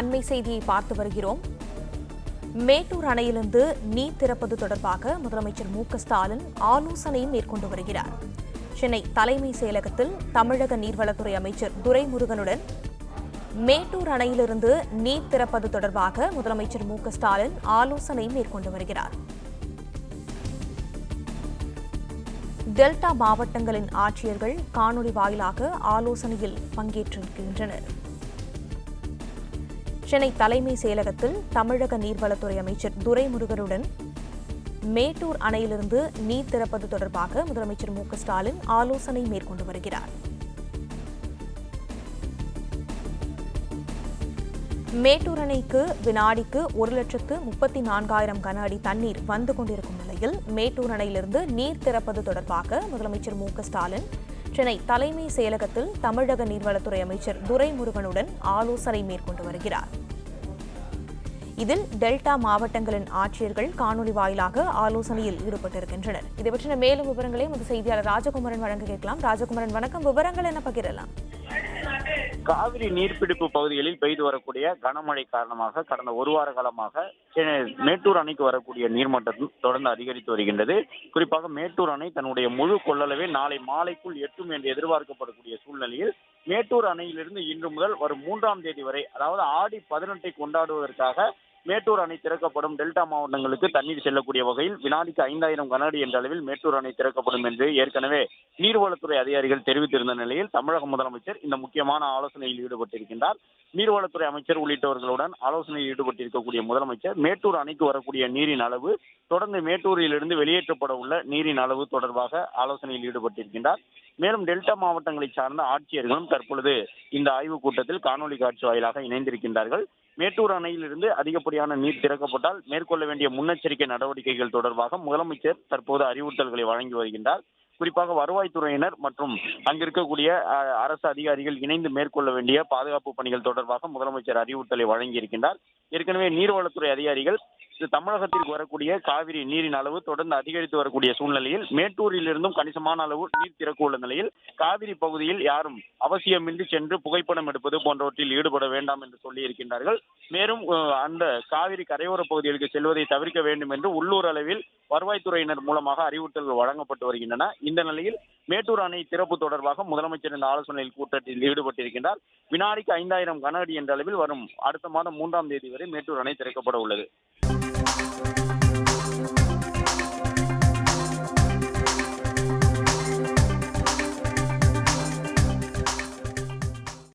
அண்மை செய்தியை பார்த்து வருகிறோம். மேட்டூர் அணையிலிருந்து நீர் திறப்பது தொடர்பாக முதலமைச்சர் மு.க.ஸ்டாலின் ஆலோசனை மேற்கொண்டு வருகிறார். சென்னை தலைமைச் செயலகத்தில் தமிழக நீர்வளத்துறை அமைச்சர் துரைமுருகனுடன் மேட்டூர் அணையிலிருந்து நீர் திறப்பது தொடர்பாக முதலமைச்சர் மு.க.ஸ்டாலின் ஆலோசனை மேற்கொண்டு வருகிறார். டெல்டா மாவட்டங்களின் ஆட்சியர்கள் காணொலி வாயிலாக ஆலோசனையில் பங்கேற்றிருக்கின்றனர். சென்னை தலைமைச் செயலகத்தில் தமிழக நீர்வளத்துறை அமைச்சர் துரைமுருகனுடன் மேட்டூர் அணையிலிருந்து நீர் திறப்பது தொடர்பாக முதலமைச்சர் மு.க.ஸ்டாலின் ஆலோசனை மேற்கொண்டு வருகிறார். மேட்டூர் அணைக்கு வினாடிக்கு 1,34,000 கன அடி தண்ணீர் வந்து கொண்டிருக்கும் நிலையில் மேட்டூர் அணையிலிருந்து நீர் திறப்பது தொடர்பாக முதலமைச்சர் மு.க.ஸ்டாலின் சென்னை தலைமைச் செயலகத்தில் தமிழக நீர்வளத்துறை அமைச்சர் துரைமுருகனுடன் ஆலோசனை மேற்கொண்டு வருகிறார். இதில் டெல்டா மாவட்டங்களின் ஆட்சியர்கள் காணொலி வாயிலாக ஆலோசனையில் ஈடுபட்டிருக்கின்றனர். இதை பற்றின மேலும் விவரங்களை நமது செய்தியாளர் ராஜகுமரன் வழங்க கேட்கலாம். ராஜகுமரன், வணக்கம். விவரங்கள் என்ன பகிரலாம்? காவிரி நீர்பிடிப்பு பகுதிகளில் பெய்து வரக்கூடிய கனமழை காரணமாக கடந்த ஒரு வார காலமாக மேட்டூர் அணைக்கு வரக்கூடிய நீர்மட்டம் தொடர்ந்து அதிகரித்து வருகின்றது. குறிப்பாக மேட்டூர் அணை தன்னுடைய முழு கொள்ளளவை நாளை மாலைக்குள் எட்டும் என்று எதிர்பார்க்கப்படக்கூடிய சூழ்நிலையில் மேட்டூர் அணையிலிருந்து இன்று முதல் வரும் 3ஆம் தேதி வரை, அதாவது ஆடி 18 கொண்டாடுவதற்காக மேட்டூர் அணை திறக்கப்படும். டெல்டா மாவட்டங்களுக்கு தண்ணீர் செல்லக்கூடிய வகையில் வினாடிக்கு 5,000 கன அடி என்ற அளவில் மேட்டூர் அணை திறக்கப்படும் என்று ஏற்கனவே நீர்வளத்துறை அதிகாரிகள் தெரிவித்திருந்த நிலையில் தமிழக முதலமைச்சர் இந்த முக்கியமான ஆலோசனையில் ஈடுபட்டிருக்கின்றார். நீர்வளத்துறை அமைச்சர் உள்ளிட்டவர்களுடன் ஆலோசனையில் ஈடுபட்டிருக்கக்கூடிய முதலமைச்சர் மேட்டூர் அணைக்கு வரக்கூடிய நீரின் அளவு, தொடர்ந்து மேட்டூரிலிருந்து வெளியேற்றப்பட உள்ள நீரின் அளவு தொடர்பாக ஆலோசனையில் ஈடுபட்டிருக்கின்றார். மேலும் டெல்டா மாவட்டங்களை சார்ந்த ஆட்சியர்களும் தற்பொழுது இந்த ஆய்வுக் கூட்டத்தில் காணொலி காட்சி வாயிலாக இணைந்திருக்கின்றார்கள். மேட்டூர் அணையிலிருந்து அதிகப்படியான நீர் திறக்கப்பட்டால் மேற்கொள்ள வேண்டிய முன்னெச்சரிக்கை நடவடிக்கைகள் தொடர்பாக முதலமைச்சர் தற்போது அறிவுறுத்தல்களை வழங்கி வருகின்றார். குறிப்பாக வருவாய்த்துறையினர் மற்றும் அங்கிருக்கக்கூடிய அரசு அதிகாரிகள் இணைந்து மேற்கொள்ள வேண்டிய பாதுகாப்பு பணிகள் தொடர்பாக முதலமைச்சர் அறிவுறுத்தலை வழங்கியிருக்கின்றார். ஏற்கனவே நீர்வளத்துறை அதிகாரிகள் தமிழகத்திற்கு வரக்கூடிய காவிரி நீரின் அளவு தொடர்ந்து அதிகரித்து வரக்கூடிய சூழ்நிலையில் மேட்டூரில் இருந்தும் கணிசமான அளவு நீர் திறக்க உள்ள நிலையில் காவிரி பகுதியில் யாரும் அவசியமின்றி சென்று புகைப்படம் எடுப்பது போன்றவற்றில் ஈடுபட வேண்டாம் என்று சொல்லி இருக்கின்றார்கள். மேலும் அந்த காவிரி கரையோர பகுதிகளுக்கு செல்வதை தவிர்க்க வேண்டும் என்று உள்ளூர் அளவில் வருவாய்த்துறையினர் மூலமாக அறிவுறுத்தல்கள் வழங்கப்பட்டு வருகின்றன. இந்த நிலையில் மேட்டூர் அணை திறப்பு தொடர்பாக முதலமைச்சர் இந்த ஆலோசனையில் கூட்டத்தில் ஈடுபட்டிருக்கின்றார். வினாடிக்கு 5,000 கன அடி என்ற அளவில் வரும் அடுத்த மாதம் 3ஆம் தேதி வரை மேட்டூர் அணை திறக்கப்பட உள்ளது.